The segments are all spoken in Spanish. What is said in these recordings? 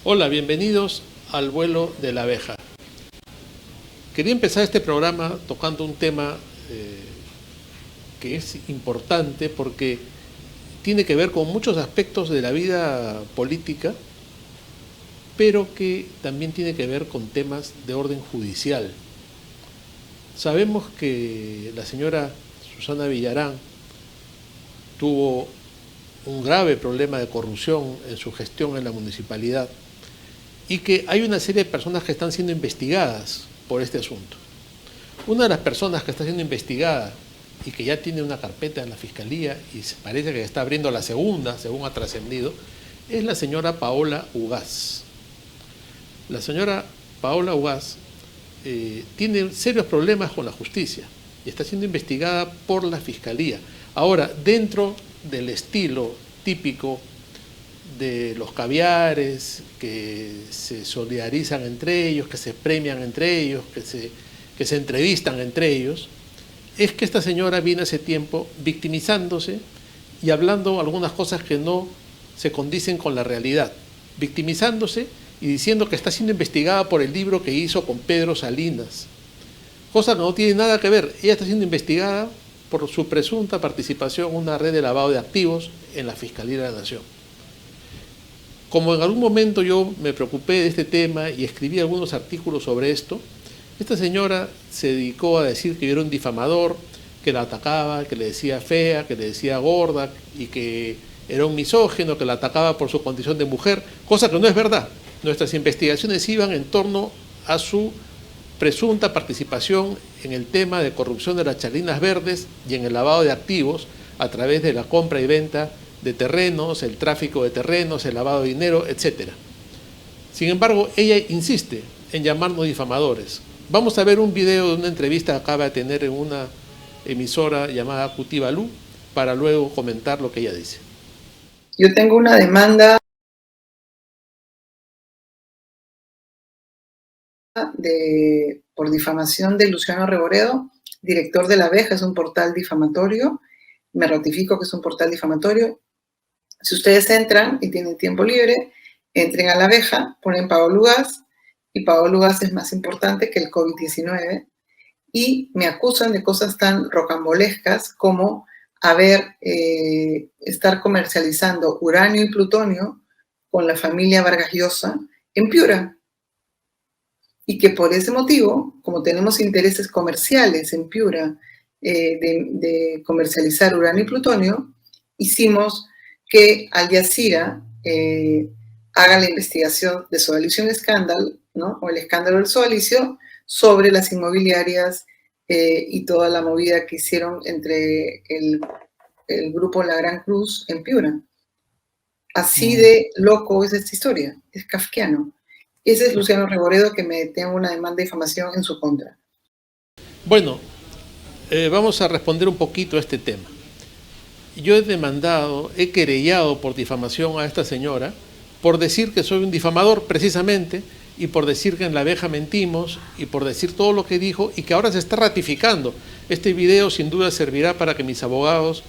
Hola, bienvenidos al vuelo de la abeja. Quería empezar este programa tocando un tema que es importante porque tiene que ver con muchos aspectos de la vida política, pero que también tiene que ver con temas de orden judicial. Sabemos que la señora Susana Villarán tuvo un grave problema de corrupción en su gestión en la municipalidad y que hay una serie de personas que están siendo investigadas por este asunto. Una de las personas que está siendo investigada y que ya tiene una carpeta en la Fiscalía y parece que está abriendo la segunda, según ha trascendido, es la señora Paola Ugaz. La señora Paola Ugaz tiene serios problemas con la justicia y está siendo investigada por la Fiscalía. Ahora, dentro del estilo típico de los caviares, que se solidarizan entre ellos, que se premian entre ellos, que se entrevistan entre ellos, es que esta señora viene hace tiempo victimizándose y hablando algunas cosas que no se condicen con la realidad, victimizándose y diciendo que está siendo investigada por el libro que hizo con Pedro Salinas, cosa que no tiene nada que ver. Ella está siendo investigada por su presunta participación en una red de lavado de activos en la Fiscalía de la Nación. Como en algún momento yo me preocupé de este tema y escribí algunos artículos sobre esto, esta señora se dedicó a decir que yo era un difamador, que la atacaba, que le decía fea, que le decía gorda y que era un misógino, que la atacaba por su condición de mujer, cosa que no es verdad. Nuestras investigaciones iban en torno a su presunta participación en el tema de corrupción de las charlinas verdes y en el lavado de activos a través de la compra y venta de terrenos, el tráfico de terrenos, el lavado de dinero, etc. Sin embargo, ella insiste en llamarnos difamadores. Vamos a ver un video de una entrevista que acaba de tener en una emisora llamada Cutibalú para luego comentar lo que ella dice. Yo tengo una demanda por difamación de Luciano Reboredo, director de La Abeja, es un portal difamatorio. Me ratifico que es un portal difamatorio. Si ustedes entran y tienen tiempo libre, entren a La Abeja, ponen Paola Ugaz, y Paola Ugaz es más importante que el COVID-19, y me acusan de cosas tan rocambolescas como estar comercializando uranio y plutonio con la familia Vargas Llosa en Piura. Y que por ese motivo, como tenemos intereses comerciales en Piura de comercializar uranio y plutonio, hicimos que Al Jazeera haga la investigación de Sodalicio Scandal, ¿no? O el escándalo del Sodalicio, sobre las inmobiliarias y toda la movida que hicieron entre el grupo La Gran Cruz en Piura. Así de loco es esta historia, es kafkiano. Ese es Luciano Reboredo, que me tengo una demanda de difamación en su contra. Bueno, vamos a responder un poquito a este tema. Yo he querellado por difamación a esta señora por decir que soy un difamador precisamente y por decir que en La Abeja mentimos y por decir todo lo que dijo y que ahora se está ratificando. Este video sin duda servirá para que mis abogados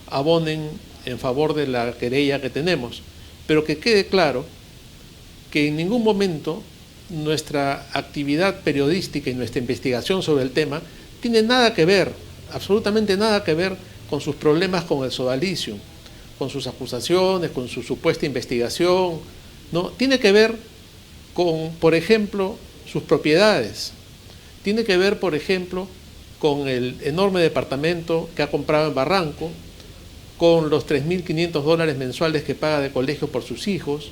abonen en favor de la querella que tenemos, pero que quede claro que en ningún momento nuestra actividad periodística y nuestra investigación sobre el tema tiene nada que ver, absolutamente nada que ver con sus problemas con el sodalicio, con sus acusaciones, con su supuesta investigación, ¿no? Tiene que ver con, por ejemplo, sus propiedades. Tiene que ver, por ejemplo, con el enorme departamento que ha comprado en Barranco, con los $3.500 mensuales que paga de colegio por sus hijos,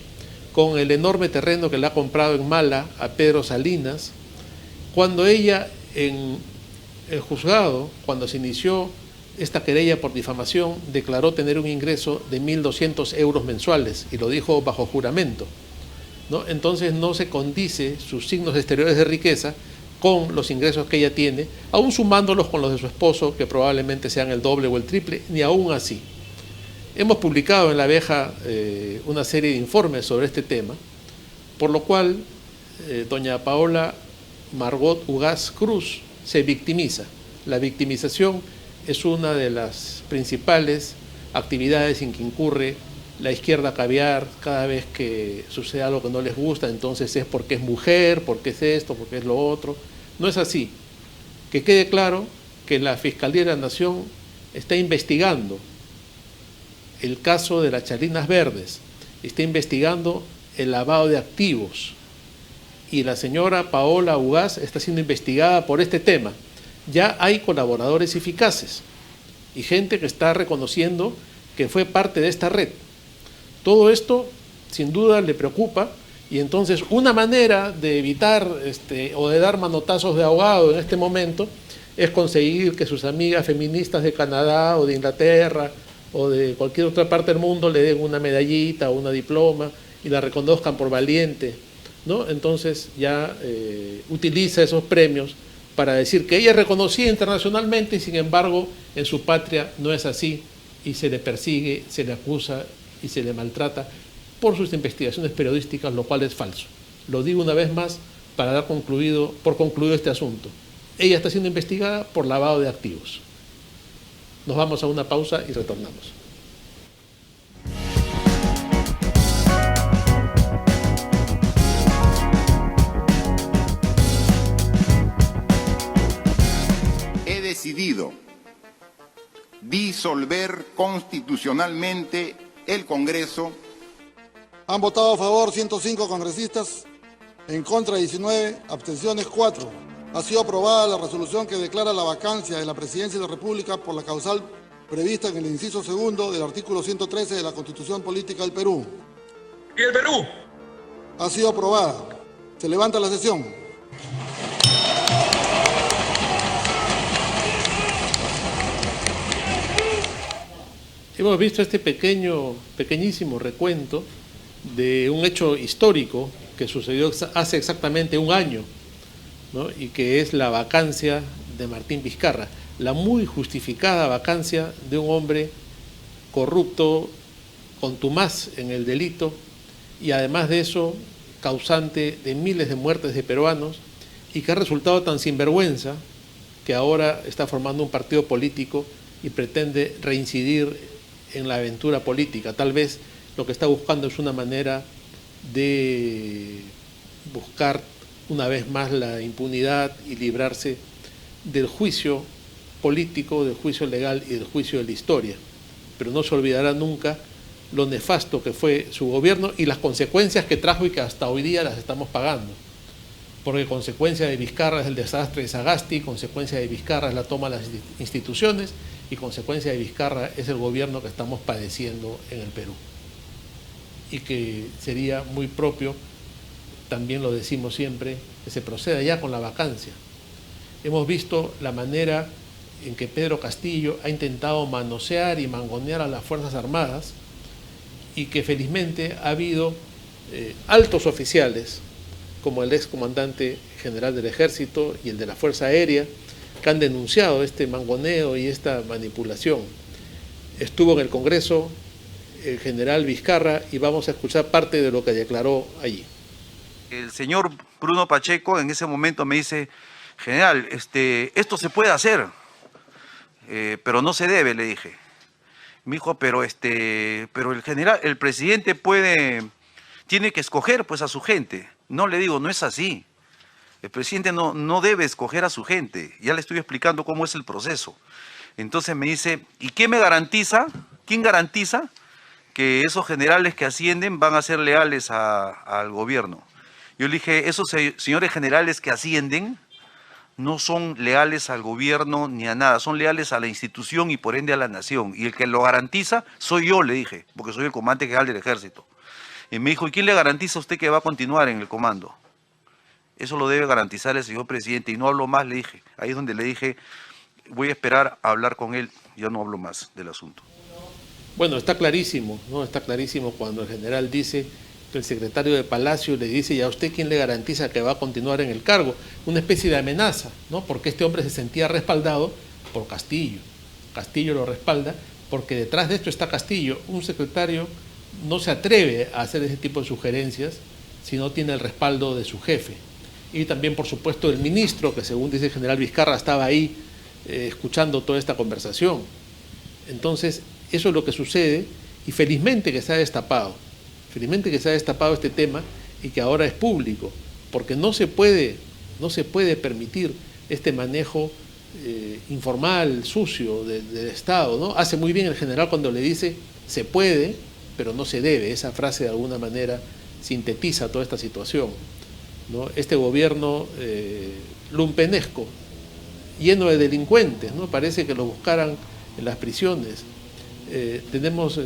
con el enorme terreno que le ha comprado en Mala a Pedro Salinas, cuando ella en el juzgado, cuando se inició esta querella por difamación declaró tener un ingreso de 1.200 euros mensuales y lo dijo bajo juramento, ¿no? Entonces no se condice sus signos exteriores de riqueza con los ingresos que ella tiene, aún sumándolos con los de su esposo, que probablemente sean el doble o el triple, ni aún así. Hemos publicado en La Abeja una serie de informes sobre este tema, por lo cual doña Paola Margot Ugaz Cruz se victimiza. La victimización es una de las principales actividades en que incurre la izquierda caviar cada vez que sucede algo que no les gusta, entonces es porque es mujer, porque es esto, porque es lo otro. No es así. Que quede claro que la Fiscalía de la Nación está investigando el caso de las chalinas verdes, está investigando el lavado de activos y la señora Paola Ugaz está siendo investigada por este tema. Ya hay colaboradores eficaces y gente que está reconociendo que fue parte de esta red. Todo esto sin duda le preocupa y entonces una manera de evitar o de dar manotazos de ahogado en este momento es conseguir que sus amigas feministas de Canadá o de Inglaterra o de cualquier otra parte del mundo le den una medallita o una diploma y la reconozcan por valiente, ¿no? Entonces ya utiliza esos premios para decir que ella es reconocida internacionalmente y sin embargo en su patria no es así y se le persigue, se le acusa y se le maltrata por sus investigaciones periodísticas, lo cual es falso. Lo digo una vez más para dar por concluido este asunto. Ella está siendo investigada por lavado de activos. Nos vamos a una pausa y retornamos. He decidido disolver constitucionalmente el Congreso. Han votado a favor 105 congresistas, en contra 19, abstenciones 4. Ha sido aprobada la resolución que declara la vacancia de la Presidencia de la República por la causal prevista en el inciso segundo del artículo 113 de la Constitución Política del Perú. ¿Y el Perú? Ha sido aprobada. Se levanta la sesión. Hemos visto este pequeñísimo recuento de un hecho histórico que sucedió hace exactamente un año, ¿no? Y que es la vacancia de Martín Vizcarra, la muy justificada vacancia de un hombre corrupto, contumaz en el delito y además de eso causante de miles de muertes de peruanos y que ha resultado tan sinvergüenza que ahora está formando un partido político y pretende reincidir en la aventura política. Tal vez lo que está buscando es una manera de buscar una vez más la impunidad y librarse del juicio político, del juicio legal y del juicio de la historia. Pero no se olvidará nunca lo nefasto que fue su gobierno y las consecuencias que trajo y que hasta hoy día las estamos pagando. Porque consecuencia de Vizcarra es el desastre de Sagasti, consecuencia de Vizcarra es la toma de las instituciones y consecuencia de Vizcarra es el gobierno que estamos padeciendo en el Perú. Y que sería muy propio, también lo decimos siempre, que se proceda ya con la vacancia. Hemos visto la manera en que Pedro Castillo ha intentado manosear y mangonear a las Fuerzas Armadas y que felizmente ha habido altos oficiales, como el excomandante general del Ejército y el de la Fuerza Aérea, que han denunciado este mangoneo y esta manipulación. Estuvo en el Congreso el general Vizcarra y vamos a escuchar parte de lo que declaró allí. El señor Bruno Pacheco en ese momento me dice: general, esto se puede hacer, pero no se debe, le dije. Me dijo, pero el general, el presidente tiene que escoger pues a su gente. No, le digo, no es así. El presidente no debe escoger a su gente. Ya le estoy explicando cómo es el proceso. Entonces me dice, ¿y qué me garantiza? ¿Quién garantiza que esos generales que ascienden van a ser leales al gobierno? Yo le dije, esos señores generales que ascienden no son leales al gobierno ni a nada, son leales a la institución y por ende a la nación. Y el que lo garantiza soy yo, le dije, porque soy el comandante general del Ejército. Y me dijo, ¿y quién le garantiza a usted que va a continuar en el comando? Eso lo debe garantizar el señor presidente. Y no hablo más, le dije. Ahí es donde le dije, voy a esperar a hablar con él, ya no hablo más del asunto. Bueno, está clarísimo, ¿no? Está clarísimo cuando el general dice que el secretario de Palacio le dice, ¿y a usted quién le garantiza que va a continuar en el cargo? Una especie de amenaza, ¿no? Porque este hombre se sentía respaldado por Castillo. Castillo lo respalda porque detrás de esto está Castillo. Un secretario no se atreve a hacer ese tipo de sugerencias si no tiene el respaldo de su jefe. Y también, por supuesto, el ministro, que según dice el general Vizcarra, estaba ahí escuchando toda esta conversación. Entonces, eso es lo que sucede y felizmente que se ha destapado este tema y que ahora es público, porque no se puede permitir este manejo informal, sucio del Estado, ¿no? Hace muy bien el general cuando le dice se puede, pero no se debe. Esa frase de alguna manera sintetiza toda esta situación, ¿no? Este gobierno lumpenesco, lleno de delincuentes, ¿no? Parece que lo buscaran en las prisiones. Tenemos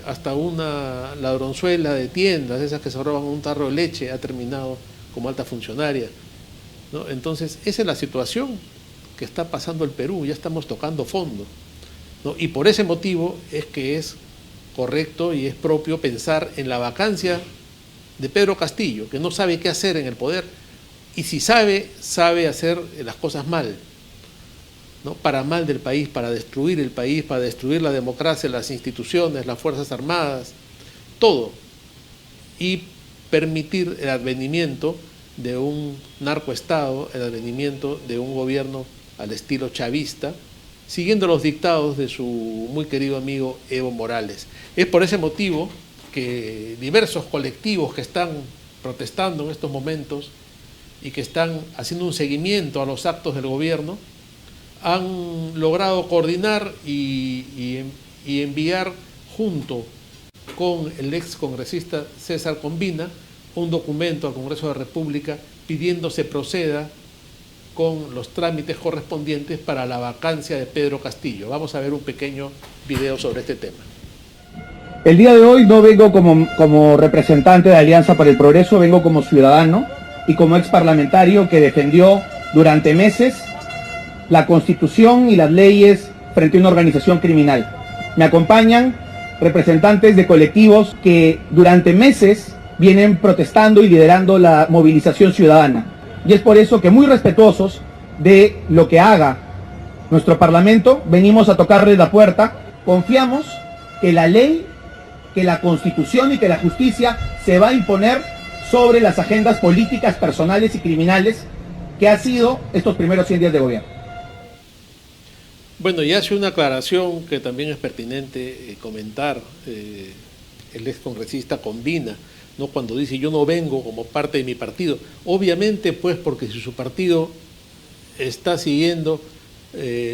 hasta una ladronzuela de tiendas, esas que se roban un tarro de leche, ha terminado como alta funcionaria, ¿no? Entonces, esa es la situación que está pasando el Perú, ya estamos tocando fondo, ¿no? Y por ese motivo es que es correcto y es propio pensar en la vacancia de Pedro Castillo, que no sabe qué hacer en el poder, y si sabe hacer las cosas mal, ¿no? Para mal del país, para destruir el país, para destruir la democracia, las instituciones, las Fuerzas Armadas, todo, y permitir el advenimiento de un narcoestado, el advenimiento de un gobierno al estilo chavista, siguiendo los dictados de su muy querido amigo Evo Morales. Es por ese motivo que diversos colectivos que están protestando en estos momentos y que están haciendo un seguimiento a los actos del gobierno, han logrado coordinar y enviar junto con el ex congresista César Combina un documento al Congreso de la República pidiendo se proceda con los trámites correspondientes para la vacancia de Pedro Castillo. Vamos a ver un pequeño video sobre este tema. El día de hoy no vengo como representante de Alianza para el Progreso, vengo como ciudadano y como ex parlamentario que defendió durante meses la Constitución y las leyes frente a una organización criminal. Me acompañan representantes de colectivos que durante meses vienen protestando y liderando la movilización ciudadana. Y es por eso que, muy respetuosos de lo que haga nuestro Parlamento, venimos a tocarles la puerta. Confiamos que la ley, que la Constitución y que la justicia se va a imponer sobre las agendas políticas, personales y criminales que ha sido estos primeros 100 días de gobierno. Bueno, y hace una aclaración que también es pertinente comentar el ex congresista Combina, ¿no? Cuando dice yo no vengo como parte de mi partido. Obviamente, pues, porque si su partido está siguiendo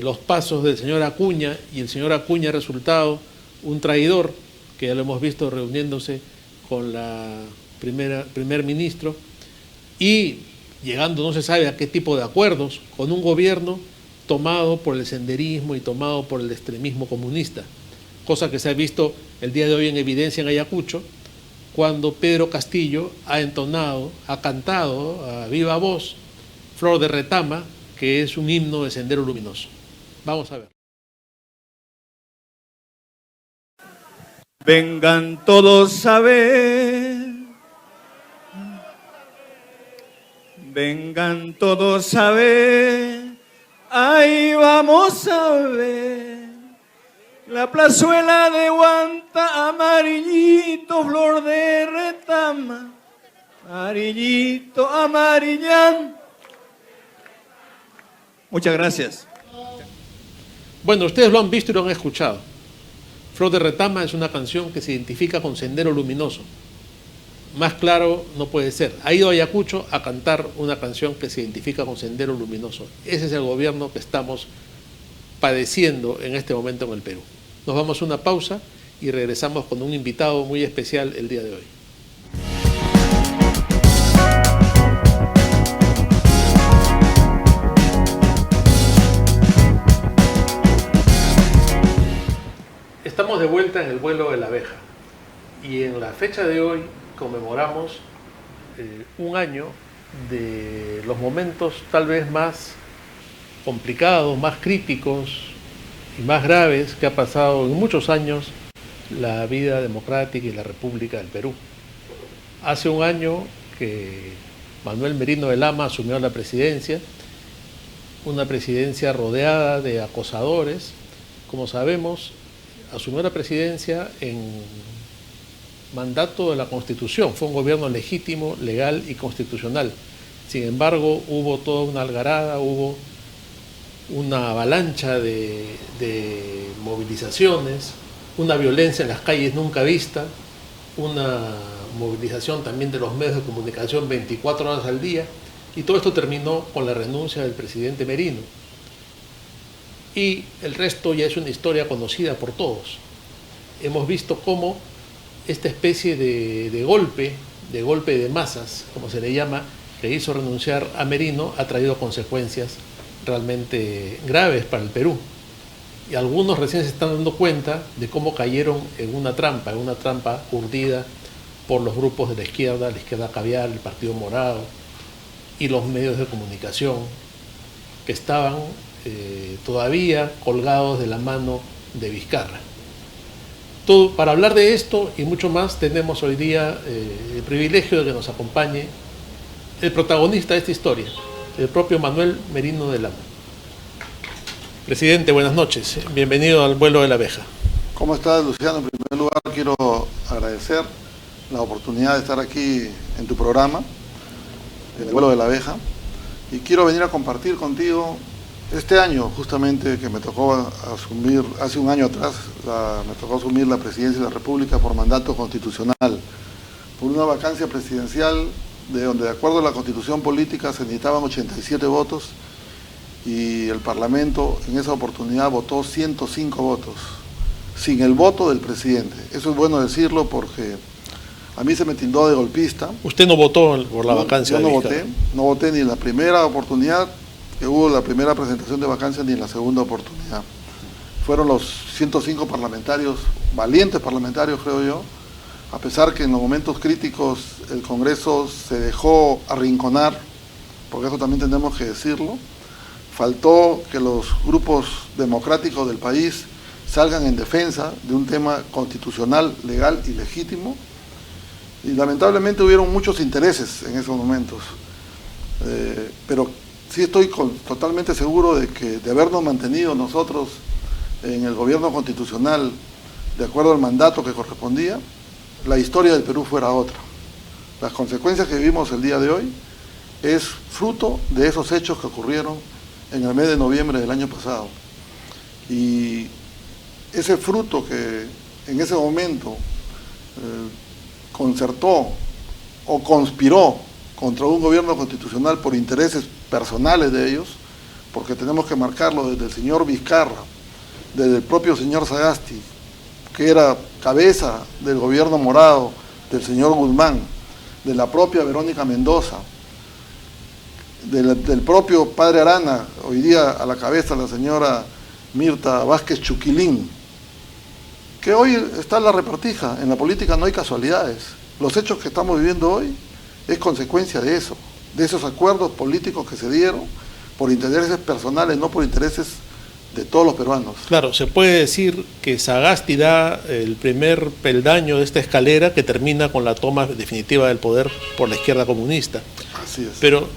los pasos del señor Acuña y el señor Acuña ha resultado un traidor, que ya lo hemos visto reuniéndose con la primer ministro y llegando no se sabe a qué tipo de acuerdos con un gobierno tomado por el senderismo y tomado por el extremismo comunista, cosa que se ha visto el día de hoy en evidencia en Ayacucho, cuando Pedro Castillo ha cantado a viva voz Flor de Retama, que es un himno de Sendero Luminoso. Vamos a ver. Vengan todos a ver, vengan todos a ver, ahí vamos a ver, la plazuela de Guanta, amarillito, flor de retama, amarillito, amarillán. Muchas gracias. Bueno, ustedes lo han visto y lo han escuchado. Flor de Retama es una canción que se identifica con Sendero Luminoso. Más claro no puede ser. Ha ido a Ayacucho a cantar una canción que se identifica con Sendero Luminoso. Ese es el gobierno que estamos padeciendo en este momento en el Perú. Nos vamos a una pausa y regresamos con un invitado muy especial el día de hoy. Estamos de vuelta en el vuelo de la abeja y en la fecha de hoy conmemoramos un año de los momentos tal vez más complicados, más críticos y más graves que ha pasado en muchos años la vida democrática y la República del Perú. Hace un año que Manuel Merino de Lama asumió la presidencia, una presidencia rodeada de acosadores. Como sabemos, asumió la presidencia en mandato de la Constitución, fue un gobierno legítimo, legal y constitucional. Sin embargo, hubo toda una algarada, hubo una avalancha de movilizaciones, una violencia en las calles nunca vista, una movilización también de los medios de comunicación 24 horas al día, y todo esto terminó con la renuncia del presidente Merino. Y el resto ya es una historia conocida por todos. Hemos visto cómo esta especie de golpe de masas, como se le llama, que hizo renunciar a Merino, ha traído consecuencias realmente graves para el Perú. Y algunos recién se están dando cuenta de cómo cayeron en una trampa urdida por los grupos de la izquierda caviar, el Partido Morado y los medios de comunicación que estaban todavía colgados de la mano de Vizcarra. Para hablar de esto y mucho más, tenemos hoy día el privilegio de que nos acompañe el protagonista de esta historia, el propio Manuel Merino de Lama. Presidente, buenas noches. Bienvenido al vuelo de la abeja. ¿Cómo estás, Luciano? En primer lugar, quiero agradecer la oportunidad de estar aquí en tu programa, en el vuelo de la abeja, y quiero venir a compartir contigo este año, justamente, que me tocó asumir, hace un año atrás, me tocó asumir la presidencia de la República por mandato constitucional, por una vacancia presidencial de donde, de acuerdo a la Constitución política, se necesitaban 87 votos y el Parlamento en esa oportunidad votó 105 votos, sin el voto del presidente. Eso es bueno decirlo porque a mí se me tildó de golpista. ¿Usted no votó por la vacancia? Yo no voté ni en la primera oportunidad que hubo, la primera presentación de vacancia, ni en la segunda oportunidad. Fueron los 105 parlamentarios, valientes parlamentarios creo yo, a pesar que en los momentos críticos el Congreso se dejó arrinconar, porque eso también tenemos que decirlo. Faltó que los grupos democráticos del país salgan en defensa de un tema constitucional, legal y legítimo, y lamentablemente hubieron muchos intereses en esos momentos, pero sí estoy totalmente seguro de que de habernos mantenido nosotros en el gobierno constitucional de acuerdo al mandato que correspondía, la historia del Perú fuera otra. Las consecuencias que vivimos el día de hoy es fruto de esos hechos que ocurrieron en el mes de noviembre del año pasado. Y ese fruto que en ese momento concertó o conspiró contra un gobierno constitucional por intereses personales de ellos, porque tenemos que marcarlo desde el señor Vizcarra, desde el propio señor Sagasti, que era cabeza del gobierno morado, del señor Guzmán, de la propia Verónica Mendoza, del propio padre Arana, hoy día a la cabeza la señora Mirta Vázquez Chuquilín, que hoy está en la repartija. En la política no hay casualidades. Los hechos que estamos viviendo hoy es consecuencia de eso, de esos acuerdos políticos que se dieron por intereses personales, no por intereses de todos los peruanos. Claro, se puede decir que Sagasti da el primer peldaño de esta escalera que termina con la toma definitiva del poder por la izquierda comunista. Así es. Pero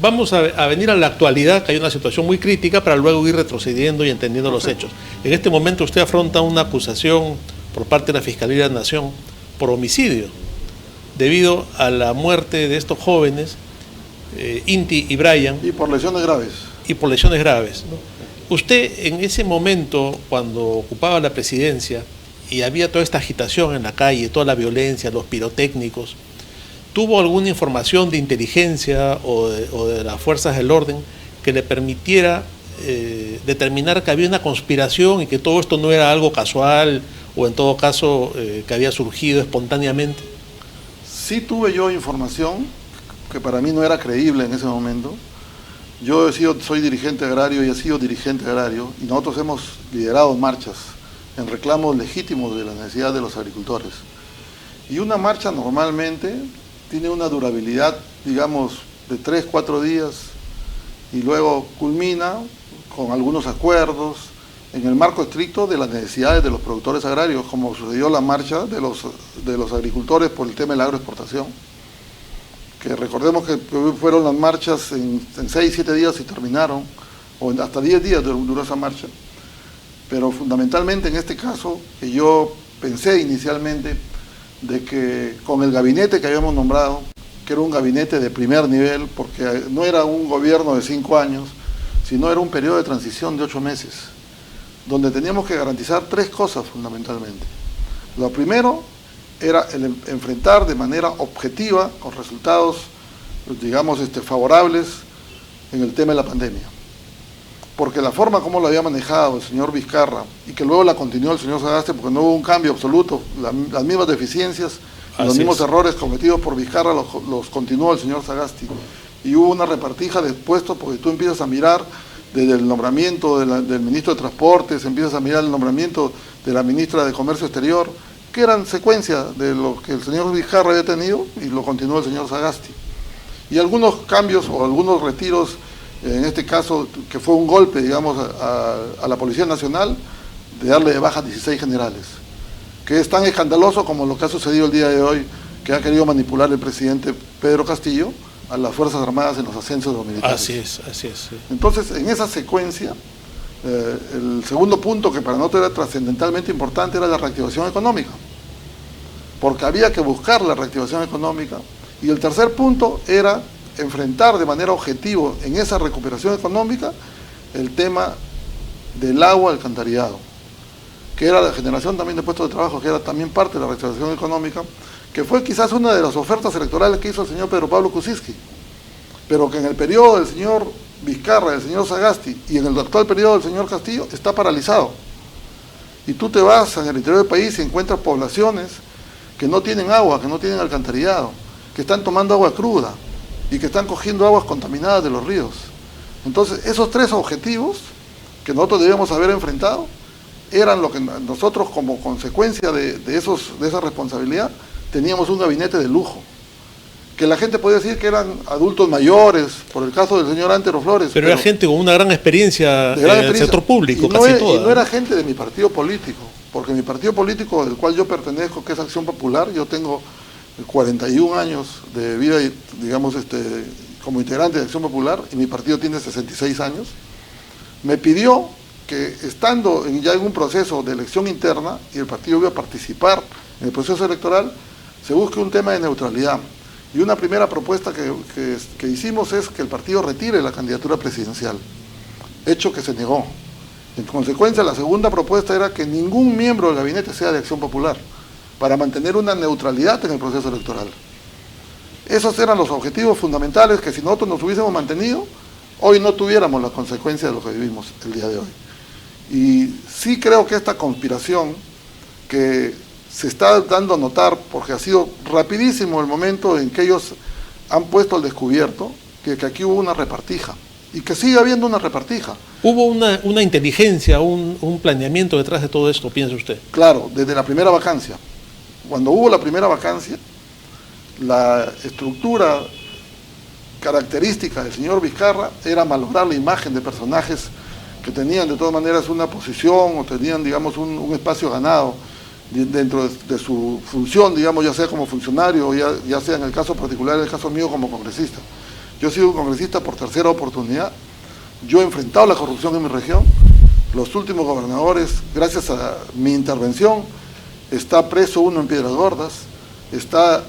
vamos a venir a la actualidad, que hay una situación muy crítica, para luego ir retrocediendo y entendiendo los hechos. En este momento usted afronta una acusación por parte de la Fiscalía de la Nación por homicidio, debido a la muerte de estos jóvenes, Inti y Brian. Y por lesiones graves. ¿No? Usted en ese momento, cuando ocupaba la presidencia y había toda esta agitación en la calle, toda la violencia, los pirotécnicos, ¿tuvo alguna información de inteligencia o de las fuerzas del orden que le permitiera determinar que había una conspiración y que todo esto no era algo casual o en todo caso que había surgido espontáneamente? Sí tuve yo información que para mí no era creíble en ese momento. Yo soy dirigente agrario y he sido dirigente agrario, y nosotros hemos liderado marchas en reclamos legítimos de la necesidad de los agricultores. Y una marcha normalmente tiene una durabilidad, digamos, de 3-4 días y luego culmina con algunos acuerdos en el marco estricto de las necesidades de los productores agrarios, como sucedió la marcha de los agricultores por el tema de la agroexportación, que recordemos que fueron las marchas en 6, 7 días y terminaron, o hasta 10 días duró esa marcha. Pero fundamentalmente en este caso, que yo pensé inicialmente de que con el gabinete que habíamos nombrado, que era un gabinete de primer nivel, porque no era un gobierno de 5 años, sino era un periodo de transición de 8 meses, donde teníamos que garantizar 3 cosas fundamentalmente. Lo primero era el enfrentar de manera objetiva, con resultados, digamos, favorables en el tema de la pandemia. Porque la forma como lo había manejado el señor Vizcarra, y que luego la continuó el señor Sagasti, porque no hubo un cambio absoluto, las mismas deficiencias, los mismos errores cometidos por Vizcarra los continuó el señor Sagasti. Y hubo una repartija de puestos, porque tú empiezas a mirar desde el nombramiento del ministro de Transportes, empiezas a mirar el nombramiento de la ministra de Comercio Exterior, que eran secuencia de lo que el señor Vizcarra había tenido, y lo continuó el señor Sagasti. Y algunos cambios o algunos retiros, en este caso, que fue un golpe, digamos, a la Policía Nacional, de darle de baja 16 generales, que es tan escandaloso como lo que ha sucedido el día de hoy, que ha querido manipular el presidente Pedro Castillo a las Fuerzas Armadas en los ascensos de los militares. Así es, así es. Sí. Entonces, en esa secuencia, el segundo punto, que para nosotros era trascendentalmente importante, era la reactivación económica, porque había que buscar la reactivación económica. Y el tercer punto era enfrentar de manera objetiva en esa recuperación económica el tema del agua alcantarillado, que era la generación también de puestos de trabajo, que era también parte de la reactivación económica, que fue quizás una de las ofertas electorales que hizo el señor Pedro Pablo Kuczynski, pero que en el periodo del señor Vizcarra, del señor Sagasti y en el actual periodo del señor Castillo está paralizado. Y tú te vas en el interior del país y encuentras poblaciones que no tienen agua, que no tienen alcantarillado, que están tomando agua cruda y que están cogiendo aguas contaminadas de los ríos. Entonces, esos 3 objetivos que nosotros debíamos haber enfrentado eran lo que nosotros, como consecuencia de esa responsabilidad, teníamos un gabinete de lujo, que la gente podía decir que eran adultos mayores, por el caso del señor Antero Flores. Pero era gente con una gran experiencia en el sector público, casi toda. Y no era gente de mi partido político, porque mi partido político, del cual yo pertenezco, que es Acción Popular, yo tengo 41 años de vida, digamos, como integrante de Acción Popular, y mi partido tiene 66 años, me pidió que, estando ya en un proceso de elección interna, y el partido iba a participar en el proceso electoral, se busque un tema de neutralidad. Y una primera propuesta que hicimos es que el partido retire la candidatura presidencial, hecho que se negó. En consecuencia, la segunda propuesta era que ningún miembro del gabinete sea de Acción Popular, para mantener una neutralidad en el proceso electoral. Esos eran los objetivos fundamentales que, si nosotros nos hubiésemos mantenido, hoy no tuviéramos las consecuencias de lo que vivimos el día de hoy. Y sí creo que esta conspiración, que se está dando a notar, porque ha sido rapidísimo el momento en que ellos han puesto al descubierto que aquí hubo una repartija, y que sigue habiendo una repartija. ¿Hubo una inteligencia, un planeamiento detrás de todo esto, piensa usted? Claro, desde la primera vacancia. Cuando hubo la primera vacancia, la estructura característica del señor Vizcarra era malograr la imagen de personajes que tenían de todas maneras una posición o tenían, digamos, un espacio ganado dentro de su función, digamos, ya sea como funcionario o ya sea en el caso particular, en el caso mío, como congresista. Yo he sido un congresista por tercera oportunidad, yo he enfrentado la corrupción en mi región, los últimos gobernadores, gracias a mi intervención, está preso uno en Piedras Gordas, está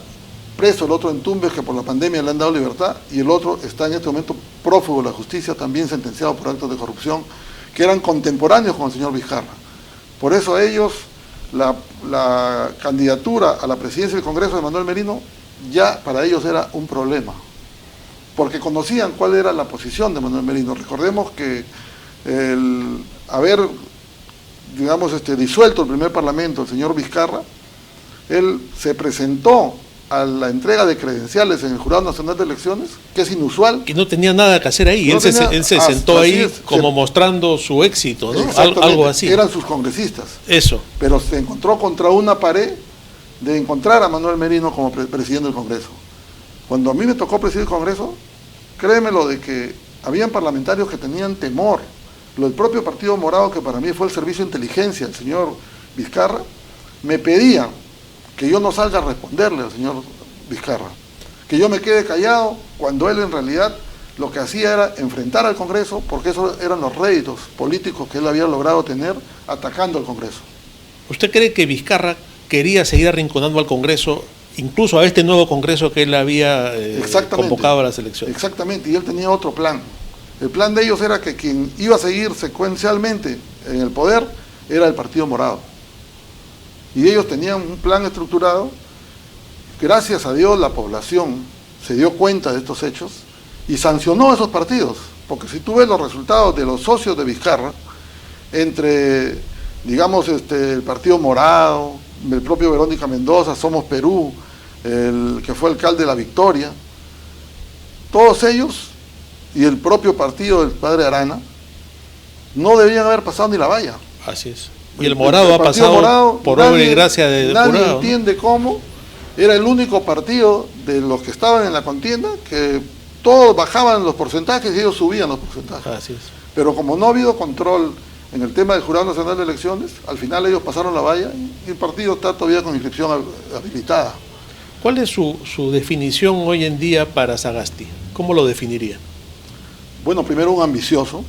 preso el otro en Tumbes, que por la pandemia le han dado libertad, y el otro está en este momento prófugo de la justicia, también sentenciado por actos de corrupción, que eran contemporáneos con el señor Vizcarra. Por eso a ellos, la candidatura a la presidencia del Congreso de Manuel Merino, ya para ellos era un problema, porque conocían cuál era la posición de Manuel Merino. Recordemos que el haber, digamos, disuelto el primer parlamento, el señor Vizcarra, él se presentó a la entrega de credenciales en el Jurado Nacional de Elecciones, que es inusual. Que no tenía nada que hacer ahí, él se sentó ahí como mostrando su éxito, ¿no? Algo así. Eran sus congresistas. Eso. Pero se encontró contra una pared de encontrar a Manuel Merino como presidente del Congreso. Cuando a mí me tocó presidir el Congreso, créemelo de que habían parlamentarios que tenían temor. Lo del propio Partido Morado, que para mí fue el servicio de inteligencia, el señor Vizcarra, me pedía que yo no salga a responderle al señor Vizcarra, que yo me quede callado, cuando él en realidad lo que hacía era enfrentar al Congreso, porque esos eran los réditos políticos que él había logrado tener atacando al Congreso. ¿Usted cree que Vizcarra quería seguir arrinconando al Congreso, incluso a este nuevo Congreso que él había convocado a las elecciones? Exactamente, y él tenía otro plan. El plan de ellos era que quien iba a seguir secuencialmente en el poder era el Partido Morado. Y ellos tenían un plan estructurado. Gracias a Dios la población se dio cuenta de estos hechos y sancionó a esos partidos, porque si tú ves los resultados de los socios de Vizcarra, entre, digamos, el Partido Morado, el propio Verónica Mendoza, Somos Perú, el que fue alcalde de La Victoria, todos ellos y el propio partido del padre Arana no debían haber pasado ni la valla. Así es. Y el Morado ha pasado Morado, por obra y gracia de Nadie Morado, entiende cómo. Era el único partido de los que estaban en la contienda que todos bajaban los porcentajes y ellos subían los porcentajes. Así es. Pero como no ha habido control en el tema del Jurado Nacional de Elecciones, al final ellos pasaron la valla y el partido está todavía con inscripción habilitada. ¿Cuál es su definición hoy en día para Sagasti? ¿Cómo lo definiría? Bueno, primero un ambicioso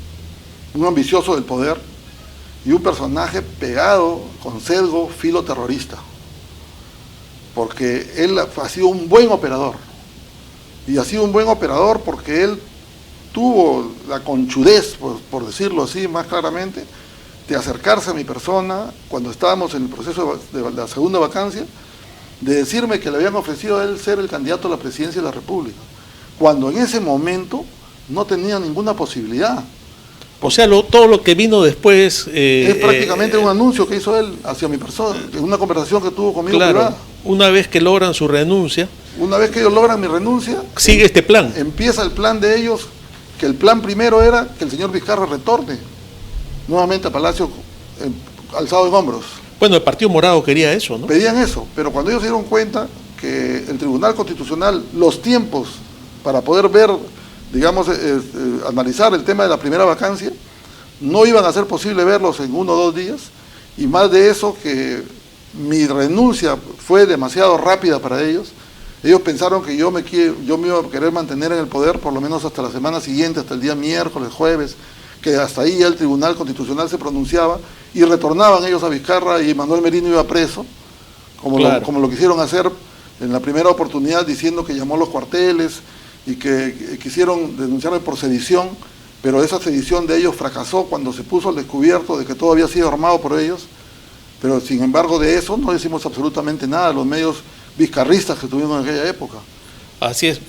del poder y un personaje pegado con sesgo filoterrorista, porque él ha sido un buen operador, y ha sido un buen operador porque él tuvo la conchudez, por decirlo así más claramente, de acercarse a mi persona cuando estábamos en el proceso de la segunda vacancia, de decirme que le habían ofrecido a él ser el candidato a la presidencia de la República, cuando en ese momento no tenía ninguna posibilidad. O sea, todo lo que vino después... es prácticamente un anuncio que hizo él hacia mi persona, en una conversación que tuvo conmigo privada. Una vez que logran su renuncia... Una vez que ellos logran mi renuncia... Sigue este plan. Empieza el plan de ellos, que el plan primero era que el señor Vizcarra retorne nuevamente a Palacio alzado en hombros. Bueno, el Partido Morado quería eso, ¿no? Pedían eso, pero cuando ellos se dieron cuenta que el Tribunal Constitucional, los tiempos para poder ver, digamos, analizar el tema de la primera vacancia, no iban a ser posible verlos en 1 o 2 días, y más de eso, que mi renuncia fue demasiado rápida para ellos. Ellos pensaron que yo me iba a querer mantener en el poder por lo menos hasta la semana siguiente, hasta el día miércoles, jueves, que hasta ahí ya el Tribunal Constitucional se pronunciaba, y retornaban ellos a Vizcarra y Manuel Merino iba preso, como lo quisieron hacer en la primera oportunidad, diciendo que llamó a los cuarteles y que quisieron denunciarme por sedición, pero esa sedición de ellos fracasó cuando se puso al descubierto de que todo había sido armado por ellos. Pero sin embargo de eso no decimos absolutamente nada, los medios vizcarristas que tuvimos en aquella época. Así es,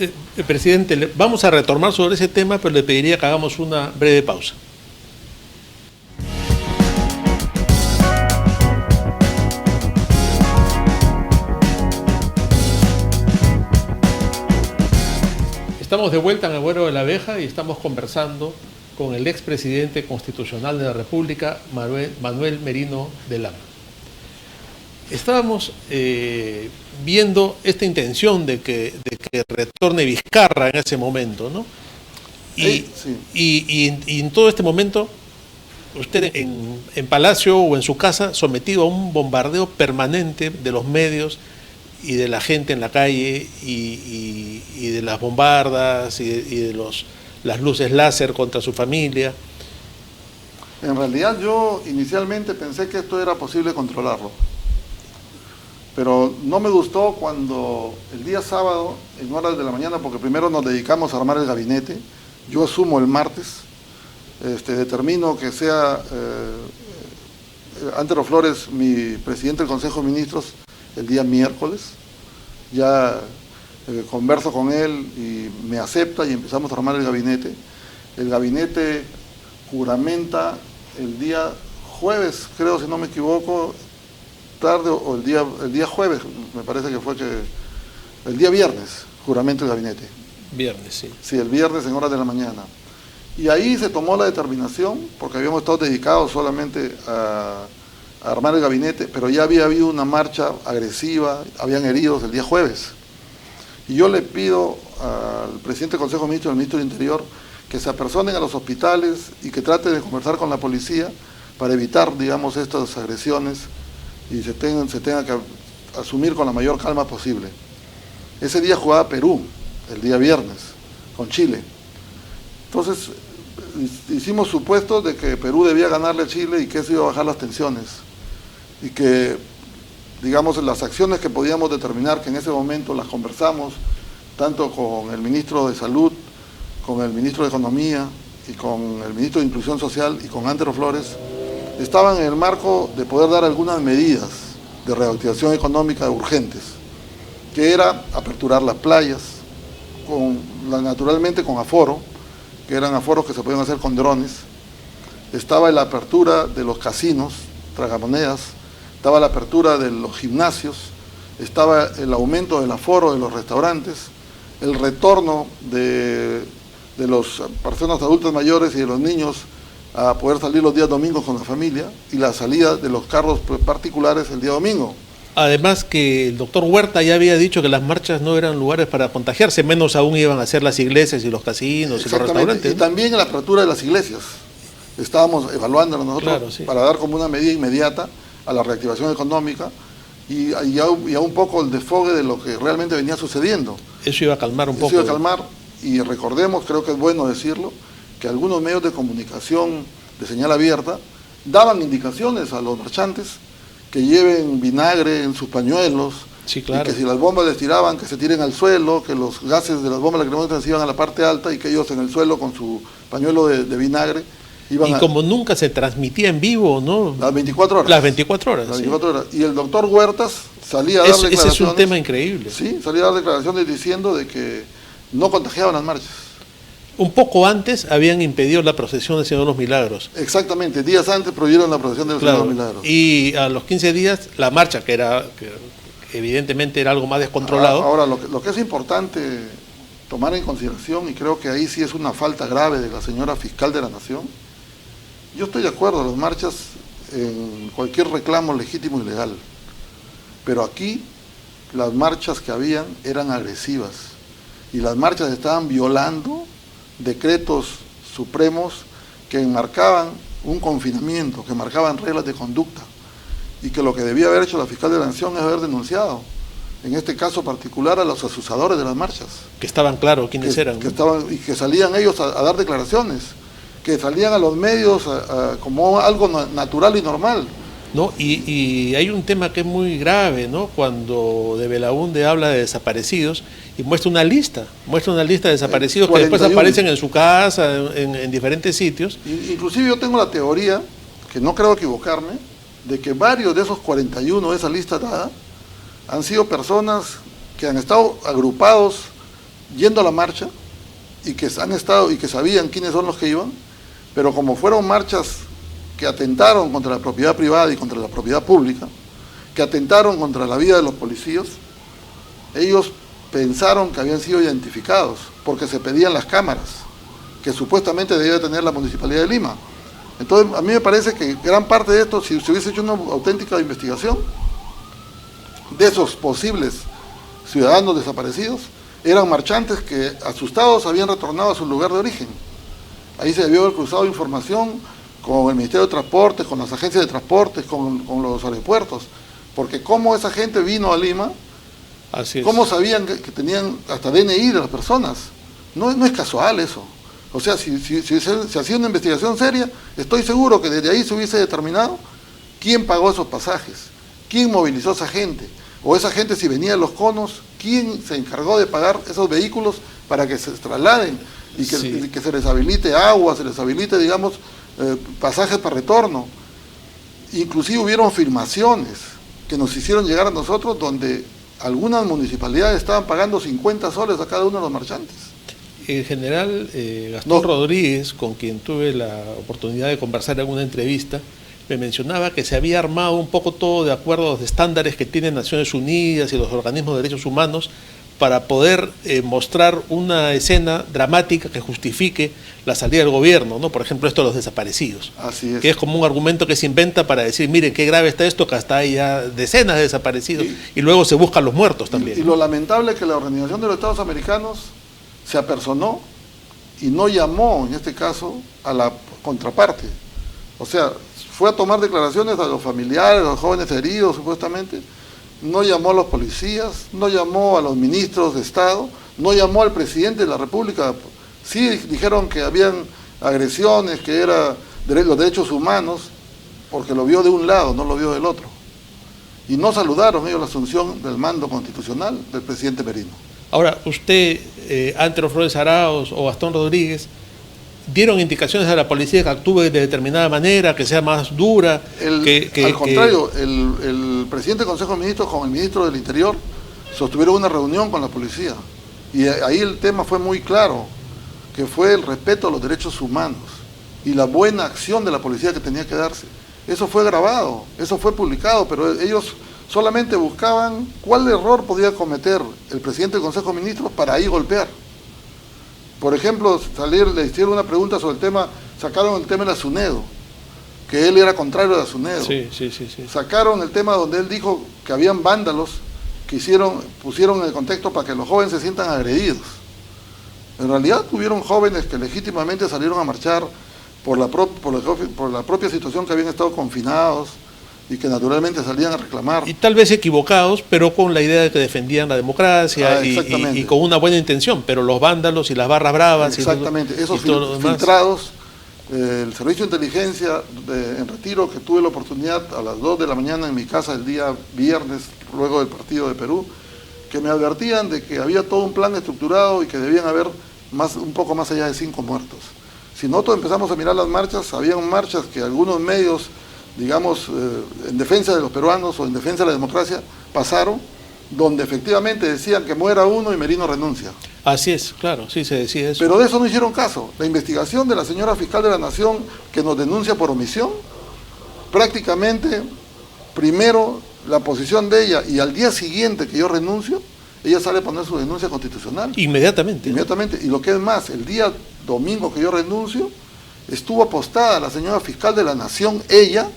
presidente, vamos a retomar sobre ese tema, pero le pediría que hagamos una breve pausa. Estamos de vuelta en el Vuelo de la Abeja y estamos conversando con el expresidente constitucional de la República, Manuel Merino de Lama. Estábamos viendo esta intención de que retorne Vizcarra en ese momento, ¿no? Y en todo este momento, usted en Palacio o en su casa, sometido a un bombardeo permanente de los medios y de la gente en la calle y de las bombardas y de las luces láser contra su familia. En realidad yo inicialmente pensé que esto era posible controlarlo, pero no me gustó cuando el día sábado, en horas de la mañana, porque primero nos dedicamos a armar el gabinete, yo asumo el martes, determino que sea Antero Flores mi presidente del Consejo de Ministros el día miércoles, ya converso con él y me acepta y empezamos a armar el gabinete. El gabinete juramenta el día jueves, creo, si no me equivoco, tarde, o el día jueves, me parece que fue el día viernes, juramenta el gabinete. Viernes, sí. Sí, el viernes en horas de la mañana. Y ahí se tomó la determinación, porque habíamos estado dedicados solamente a armar el gabinete, pero ya había habido una marcha agresiva, habían heridos el día jueves. Y yo le pido al presidente del Consejo de Ministros y al ministro del Interior que se apersonen a los hospitales y que traten de conversar con la policía para evitar, digamos, estas agresiones y se tenga que asumir con la mayor calma posible. Ese día jugaba Perú, el día viernes, con Chile. Entonces, hicimos supuestos de que Perú debía ganarle a Chile y que eso iba a bajar las tensiones. Y que, digamos, las acciones que podíamos determinar, que en ese momento las conversamos, tanto con el ministro de Salud, con el ministro de Economía y con el ministro de Inclusión Social y con Antero Flores, estaban en el marco de poder dar algunas medidas de reactivación económica urgentes, que era aperturar las playas, naturalmente con aforo, que eran aforos que se podían hacer con drones. Estaba la apertura de los casinos, tragamonedas, estaba la apertura de los gimnasios, estaba el aumento del aforo de los restaurantes, el retorno de las personas adultas mayores y de los niños a poder salir los días domingos con la familia y la salida de los carros particulares el día domingo. Además que el doctor Huerta ya había dicho que las marchas no eran lugares para contagiarse, menos aún iban a ser las iglesias y los casinos y los restaurantes. Y también la apertura de las iglesias. Estábamos evaluándolo nosotros, claro, sí, para dar como una medida inmediata a la reactivación económica y a un poco el desfogue de lo que realmente venía sucediendo. Eso iba a calmar un poco. Eso iba a calmar, y recordemos, creo que es bueno decirlo, que algunos medios de comunicación de señal abierta daban indicaciones a los marchantes que lleven vinagre en sus pañuelos, sí, claro, y que si las bombas les tiraban, que se tiren al suelo, que los gases de las bombas lacrimógenas se iban a la parte alta y que ellos en el suelo con su pañuelo de vinagre iban como nunca se transmitía en vivo, ¿no? Las 24 horas. Las 24 horas. Las sí. 24 horas. Y el doctor Huertas salía a dar declaraciones. Ese es un tema increíble. Sí, salía a dar declaraciones diciendo de que no contagiaban las marchas. Un poco antes habían impedido la procesión del Señor de los Milagros. Exactamente, días antes prohibieron la procesión del Señor de los Milagros. Y a los 15 días la marcha, que evidentemente era algo más descontrolado. Ahora lo que es importante tomar en consideración, y creo que ahí sí es una falta grave de la señora fiscal de la Nación, yo estoy de acuerdo, las marchas en cualquier reclamo legítimo y legal, pero aquí las marchas que habían eran agresivas y las marchas estaban violando decretos supremos que enmarcaban un confinamiento, que marcaban reglas de conducta, y que lo que debía haber hecho la fiscal de la Nación es haber denunciado, en este caso particular, a los asusadores de las marchas. Que estaban claros quiénes eran. Y que salían ellos a dar declaraciones, que salían a los medios como algo natural y normal. ¿No? Y hay un tema que es muy grave, ¿no? Cuando de Belaúnde habla de desaparecidos y muestra una lista de desaparecidos 41, que después aparecen en su casa, en diferentes sitios. Inclusive yo tengo la teoría, que no creo equivocarme, de que varios de esos 41 de esa lista dada han sido personas que han estado agrupados yendo a la marcha y que sabían quiénes son los que iban, pero como fueron marchas que atentaron contra la propiedad privada y contra la propiedad pública, que atentaron contra la vida de los policías, ellos pensaron que habían sido identificados, porque se pedían las cámaras, que supuestamente debía tener la Municipalidad de Lima. Entonces, a mí me parece que gran parte de esto, si se hubiese hecho una auténtica investigación de esos posibles ciudadanos desaparecidos, eran marchantes que, asustados, habían retornado a su lugar de origen. Ahí se debió haber cruzado información con el Ministerio de Transportes, con las agencias de transportes, con los aeropuertos, porque cómo esa gente vino a Lima, así es, cómo sabían que tenían hasta DNI de las personas. No es casual eso. O sea, si se hacía una investigación seria, estoy seguro que desde ahí se hubiese determinado quién pagó esos pasajes, quién movilizó a esa gente, o esa gente, si venía de los conos, quién se encargó de pagar esos vehículos para que se trasladen y que se les habilite agua, se les habilite, digamos, pasajes para retorno. Inclusive hubieron filmaciones que nos hicieron llegar a nosotros donde algunas municipalidades estaban pagando 50 soles a cada uno de los marchantes. El general Gastón Rodríguez, con quien tuve la oportunidad de conversar en una entrevista, me mencionaba que se había armado un poco todo de acuerdo a los estándares que tienen Naciones Unidas y los organismos de derechos humanos para poder mostrar una escena dramática que justifique la salida del gobierno, ¿no? Por ejemplo, esto de los desaparecidos. Así es. Que es como un argumento que se inventa para decir, miren qué grave está esto, que hasta hay ya decenas de desaparecidos, y luego se buscan los muertos también. Y lo lamentable es que la Organización de los Estados Americanos se apersonó y no llamó, en este caso, a la contraparte. O sea, fue a tomar declaraciones a los familiares, a los jóvenes heridos, supuestamente, no llamó a los policías, no llamó a los ministros de Estado, no llamó al presidente de la República. Sí dijeron que habían agresiones, que eran los derechos humanos, porque lo vio de un lado, no lo vio del otro. Y no saludaron ellos la asunción del mando constitucional del presidente Merino. Ahora, usted, Antero Flores Arauz o Gastón Rodríguez, ¿dieron indicaciones a la policía que actúe de determinada manera, que sea más dura? Al contrario, el presidente del Consejo de Ministros con el ministro del Interior sostuvieron una reunión con la policía. Y ahí el tema fue muy claro, que fue el respeto a los derechos humanos y la buena acción de la policía que tenía que darse. Eso fue grabado, eso fue publicado, pero ellos solamente buscaban cuál error podía cometer el presidente del Consejo de Ministros para ahí golpear. Por ejemplo, le hicieron una pregunta sobre el tema, sacaron el tema de la SUNEDO, que él era contrario a la SUNEDO. Sí. Sacaron el tema donde él dijo que habían vándalos que pusieron en el contexto para que los jóvenes se sientan agredidos. En realidad hubieron jóvenes que legítimamente salieron a marchar por la propia situación, que habían estado confinados y que naturalmente salían a reclamar. Y tal vez equivocados, pero con la idea de que defendían la democracia y con una buena intención, pero los vándalos y las barras bravas... Exactamente, esos filtrados, el servicio de inteligencia en Retiro, que tuve la oportunidad a las 2 de la mañana en mi casa el día viernes, luego del partido de Perú, que me advertían de que había todo un plan estructurado y que debían haber un poco más allá de 5 muertos. Si nosotros empezamos a mirar las marchas, habían marchas que algunos medios, digamos, en defensa de los peruanos o en defensa de la democracia, pasaron, donde efectivamente decían que muera uno y Merino renuncia. Así es, claro, sí se decía eso. Pero de eso no hicieron caso. La investigación de la señora fiscal de la Nación, que nos denuncia por omisión, prácticamente, primero la posición de ella, y al día siguiente que yo renuncio, ella sale a poner su denuncia constitucional. Inmediatamente. Inmediatamente. Y lo que es más, el día domingo que yo renuncio, estuvo apostada la señora fiscal de la Nación, ella,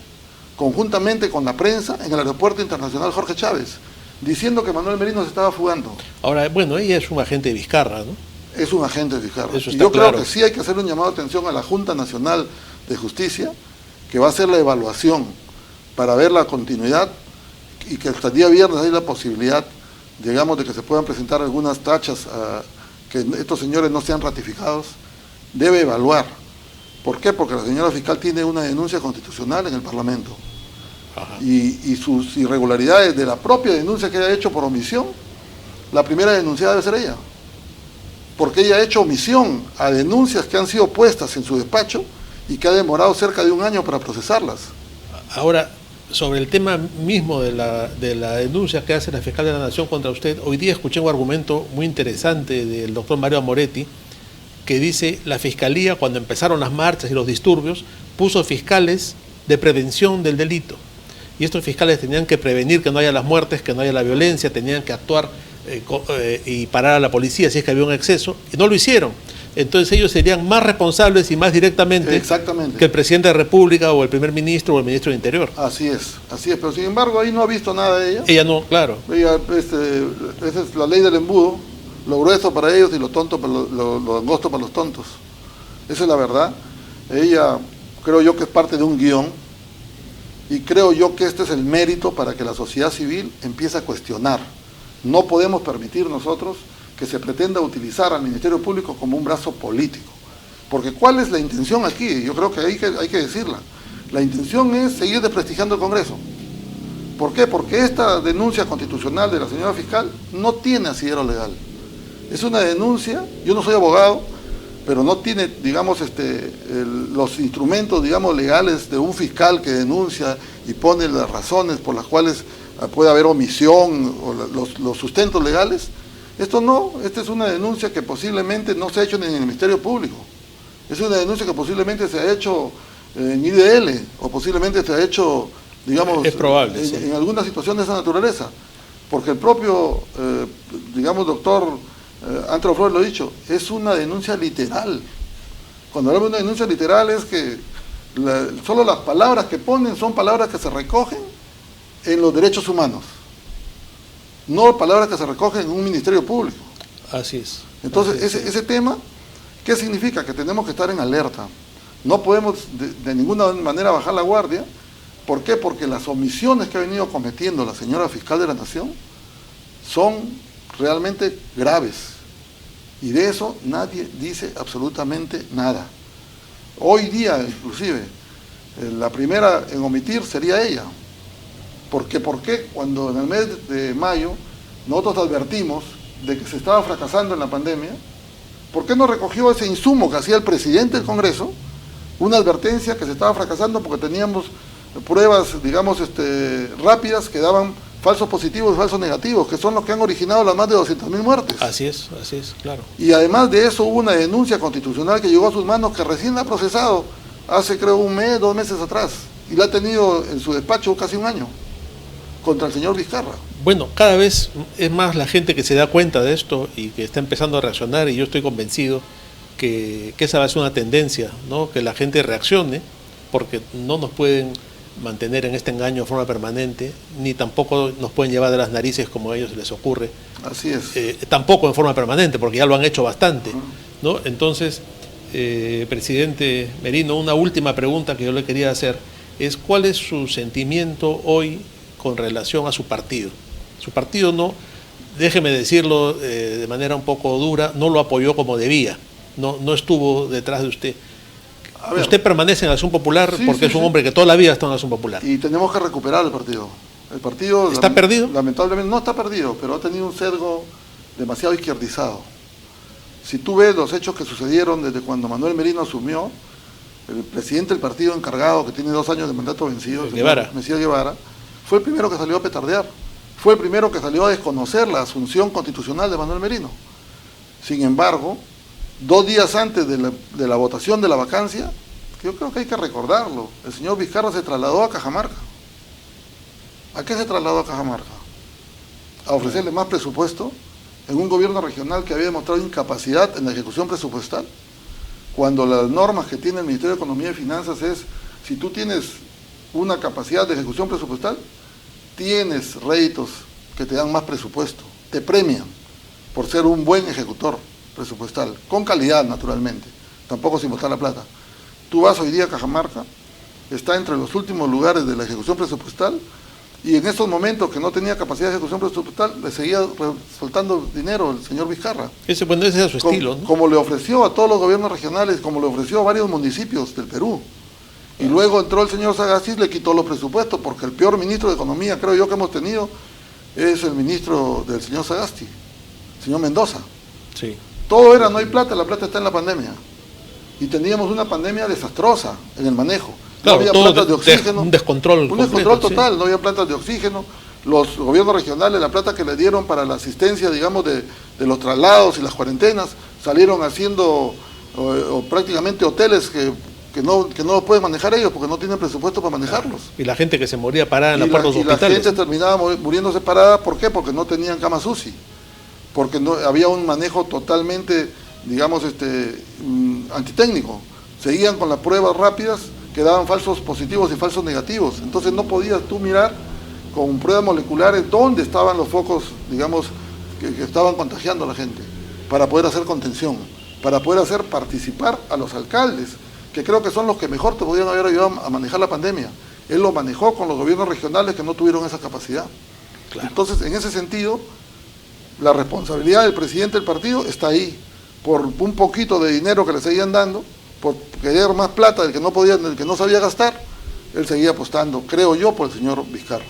conjuntamente con la prensa, en el aeropuerto internacional Jorge Chávez, diciendo que Manuel Merino se estaba fugando. Ahora, bueno, ella es un agente de Vizcarra, ¿no? Es un agente de Vizcarra. Eso y está yo claro. creo que sí hay que hacerle un llamado de atención a la Junta Nacional de Justicia, que va a hacer la evaluación para ver la continuidad, y que hasta el día viernes hay la posibilidad, digamos, de que se puedan presentar algunas tachas que estos señores no sean ratificados. Debe evaluar. ¿Por qué? Porque la señora fiscal tiene una denuncia constitucional en el Parlamento. Y sus irregularidades de la propia denuncia que haya hecho por omisión, la primera denunciada debe ser ella. Porque ella ha hecho omisión a denuncias que han sido puestas en su despacho y que ha demorado cerca de 1 año para procesarlas. Ahora, sobre el tema mismo de la denuncia que hace la fiscal de la Nación contra usted, hoy día escuché un argumento muy interesante del doctor Mario Amoretti, que dice: la Fiscalía, cuando empezaron las marchas y los disturbios, puso fiscales de prevención del delito. Y estos fiscales tenían que prevenir que no haya las muertes, que no haya la violencia, tenían que actuar y parar a la policía si es que había un exceso, y no lo hicieron. Entonces ellos serían más responsables y más directamente que el presidente de la República o el primer ministro o el ministro del Interior. Así es, pero sin embargo ahí no ha visto nada de ella. Ella no, claro. Ella, esa es la ley del embudo, lo grueso para ellos y lo tonto para lo angosto para los tontos. Esa es la verdad. Ella, creo yo que es parte de un guión, y creo yo que este es el mérito para que la sociedad civil empiece a cuestionar. No podemos permitir nosotros que se pretenda utilizar al Ministerio Público como un brazo político. Porque ¿cuál es la intención aquí? Yo creo que hay que decirla. La intención es seguir desprestigiando el Congreso. ¿Por qué? Porque esta denuncia constitucional de la señora fiscal no tiene asidero legal. Es una denuncia, yo no soy abogado, pero no tiene, digamos, los instrumentos, digamos, legales de un fiscal que denuncia y pone las razones por las cuales puede haber omisión o los sustentos legales. Esto no, esta es una denuncia que posiblemente no se ha hecho ni en el Ministerio Público. Es una denuncia que posiblemente se ha hecho en IDL o posiblemente se ha hecho, digamos, es probable, en alguna situación de esa naturaleza. Porque el propio, digamos, doctor Antero Flores lo ha dicho, es una denuncia literal. Cuando hablamos de una denuncia literal es que solo las palabras que ponen son palabras que se recogen en los derechos humanos, no palabras que se recogen en un ministerio público. Así es. Entonces, ese tema ¿Qué significa? Que tenemos que estar en alerta. No podemos de ninguna manera bajar la guardia. ¿Por qué? Porque las omisiones que ha venido cometiendo la señora fiscal de la Nación son realmente graves. Y de eso nadie dice absolutamente nada. Hoy día, inclusive, la primera en omitir sería ella. Porque ¿por qué cuando en el mes de mayo nosotros advertimos de que se estaba fracasando en la pandemia, por qué no recogió ese insumo que hacía el presidente del Congreso? Una advertencia que se estaba fracasando porque teníamos pruebas, digamos, rápidas que daban falsos positivos y falsos negativos, que son los que han originado las más de 200.000 muertes. Así es, claro. Y además de eso hubo una denuncia constitucional que llegó a sus manos que recién la ha procesado hace creo 1 mes, 2 meses atrás, y la ha tenido en su despacho casi 1 año, contra el señor Vizcarra. Bueno, cada vez es más la gente que se da cuenta de esto y que está empezando a reaccionar, y yo estoy convencido que esa va a ser una tendencia, ¿no? Que la gente reaccione, porque no nos pueden mantener en este engaño de forma permanente, ni tampoco nos pueden llevar de las narices como a ellos les ocurre. Así es. Tampoco en forma permanente, porque ya lo han hecho bastante, ¿no? Entonces, presidente Merino, una última pregunta que yo le quería hacer es: ¿cuál es su sentimiento hoy con relación a su partido? Su partido no, déjeme decirlo de manera un poco dura, no lo apoyó como debía, no estuvo detrás de usted. Ver, usted permanece en Acción Popular porque es un hombre que toda la vida está en Acción Popular. Y tenemos que recuperar el partido. El partido ¿está perdido? Lamentablemente no está perdido, pero ha tenido un sesgo demasiado izquierdizado. Si tú ves los hechos que sucedieron desde cuando Manuel Merino asumió, el presidente del partido encargado, que tiene 2 años de mandato vencido, Mesías Guevara, fue el primero que salió a petardear. Fue el primero que salió a desconocer la asunción constitucional de Manuel Merino. Sin embargo, 2 días antes de la votación de la vacancia, yo creo que hay que recordarlo, el señor Vizcarra se trasladó a Cajamarca. ¿A qué se trasladó a Cajamarca? A ofrecerle más presupuesto en un gobierno regional que había demostrado incapacidad en la ejecución presupuestal, cuando las normas que tiene el Ministerio de Economía y Finanzas es: si tú tienes una capacidad de ejecución presupuestal, tienes réditos que te dan más presupuesto, te premian por ser un buen ejecutor presupuestal, con calidad naturalmente, tampoco sin botar la plata. Tú vas hoy día a Cajamarca, está entre los últimos lugares de la ejecución presupuestal, y en estos momentos que no tenía capacidad de ejecución presupuestal, le seguía soltando dinero el señor Vizcarra. Ese es su estilo, ¿no? Como le ofreció a todos los gobiernos regionales, como le ofreció a varios municipios del Perú. Y luego entró el señor Sagasti y le quitó los presupuestos, porque el peor ministro de Economía, creo yo, que hemos tenido, es el ministro del señor Sagasti, el señor Mendoza. Sí. Todo era: no hay plata, la plata está en la pandemia. Y teníamos una pandemia desastrosa en el manejo. Claro, no había plantas de oxígeno. Un descontrol. Un descontrol total, no había plantas de oxígeno. Los gobiernos regionales, la plata que le dieron para la asistencia, digamos, de los traslados y las cuarentenas, salieron haciendo prácticamente hoteles que no los pueden manejar ellos porque no tienen presupuesto para manejarlos. Y la gente que se moría parada en la puerta de los hospitales. Y la gente terminaba muriéndose parada. ¿Por qué? Porque no tenían camas UCI. Porque no había un manejo totalmente, digamos, antitécnico. Seguían con las pruebas rápidas que daban falsos positivos y falsos negativos. Entonces no podías tú mirar con pruebas moleculares dónde estaban los focos, digamos, que estaban contagiando a la gente, para poder hacer contención, para poder hacer participar a los alcaldes, que creo que son los que mejor te podían haber ayudado a manejar la pandemia. Él lo manejó con los gobiernos regionales que no tuvieron esa capacidad. Claro. Entonces, en ese sentido, la responsabilidad del presidente del partido está ahí, por un poquito de dinero que le seguían dando, por querer más plata del que no podía, del que no sabía gastar, él seguía apostando, creo yo, por el señor Vizcarra.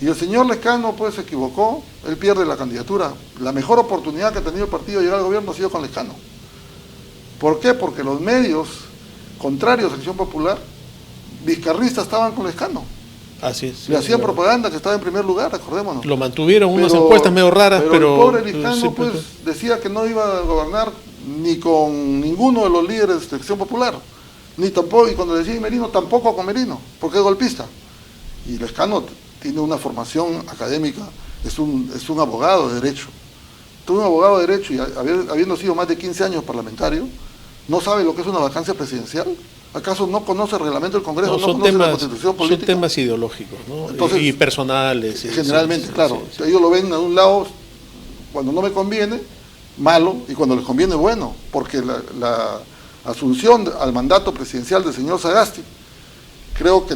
Y el señor Lescano pues se equivocó, él pierde la candidatura. La mejor oportunidad que ha tenido el partido de llegar al gobierno ha sido con Lescano. ¿Por qué? Porque los medios contrarios a Acción Popular, vizcarristas, estaban con Lescano. Así es. Le hacían propaganda que estaba en primer lugar, acordémonos. Lo mantuvieron unas encuestas medio raras, pero... el pobre Lescano pues decía que no iba a gobernar ni con ninguno de los líderes de Acción Popular, ni tampoco, y cuando decía Merino, tampoco con Merino, porque es golpista. Y Lescano tiene una formación académica, es un abogado de derecho. Tú, un abogado de derecho, y habiendo sido más de 15 años parlamentario, ¿no sabe lo que es una vacancia presidencial? ¿Acaso no conoce el reglamento del Congreso? ¿No conoce la Constitución política? Son temas ideológicos, ¿no? Entonces, y personales. Generalmente, claro. Ellos lo ven a un lado cuando no me conviene, malo y cuando les conviene bueno, porque la asunción al mandato presidencial del señor Sagasti creo que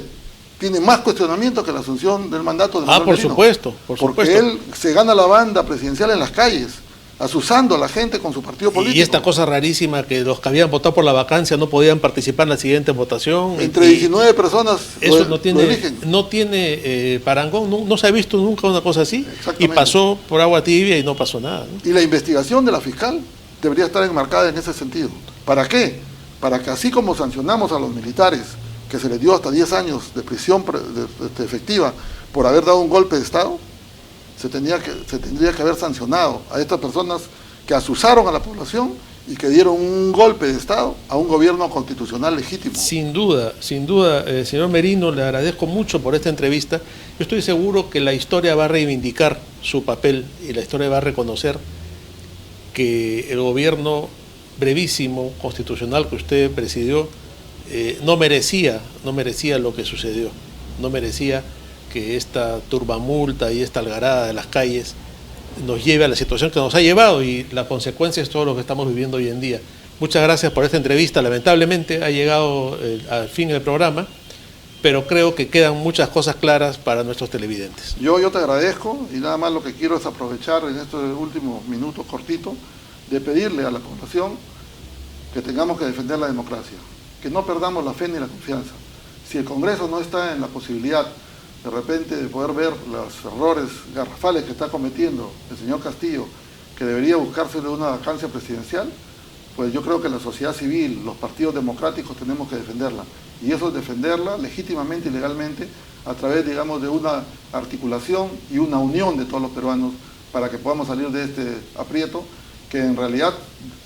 tiene más cuestionamiento que la asunción del mandato de Manuel por Merino. supuesto, por porque supuesto. él se gana la banda presidencial en las calles, asusando a la gente con su partido político. Y esta cosa rarísima que los que habían votado por la vacancia no podían participar en la siguiente votación. Entre 19 personas eso lo eligen. no tiene parangón, no se ha visto nunca una cosa así. Exactamente. Y pasó por agua tibia y no pasó nada, ¿no? Y la investigación de la fiscal debería estar enmarcada en ese sentido. ¿Para qué? Para que así como sancionamos a los militares, que se les dio hasta 10 años de prisión efectiva por haber dado un golpe de Estado, se tendría que haber sancionado a estas personas que asusaron a la población y que dieron un golpe de Estado a un gobierno constitucional legítimo. Sin duda, señor Merino, le agradezco mucho por esta entrevista. Yo estoy seguro que la historia va a reivindicar su papel y la historia va a reconocer que el gobierno brevísimo, constitucional que usted presidió, no merecía lo que sucedió, no merecía que esta turbamulta y esta algarada de las calles nos lleve a la situación que nos ha llevado y la consecuencia es todo lo que estamos viviendo hoy en día. Muchas gracias por esta entrevista. Lamentablemente ha llegado al fin del programa, pero creo que quedan muchas cosas claras para nuestros televidentes. Yo te agradezco y nada más lo que quiero es aprovechar en estos últimos minutos cortitos de pedirle a la población que tengamos que defender la democracia, que no perdamos la fe ni la confianza. Si el Congreso no está en la posibilidad de repente de poder ver los errores garrafales que está cometiendo el señor Castillo, que debería buscársele una vacancia presidencial, pues yo creo que la sociedad civil, los partidos democráticos tenemos que defenderla. Y eso es defenderla legítimamente y legalmente a través, digamos, de una articulación y una unión de todos los peruanos para que podamos salir de este aprieto, que en realidad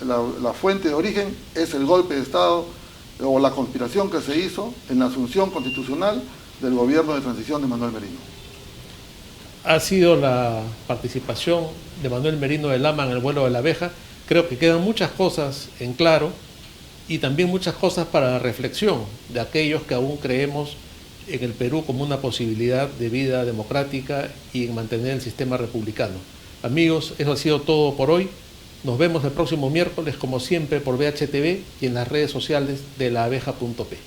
la fuente de origen es el golpe de Estado o la conspiración que se hizo en la asunción constitucional del gobierno de transición de Manuel Merino. Ha sido la participación de Manuel Merino de Lama en el vuelo de la abeja. Creo que quedan muchas cosas en claro y también muchas cosas para la reflexión de aquellos que aún creemos en el Perú como una posibilidad de vida democrática y en mantener el sistema republicano. Amigos, eso ha sido todo por hoy. Nos vemos el próximo miércoles, como siempre, por VHTV y en las redes sociales de laabeja.p.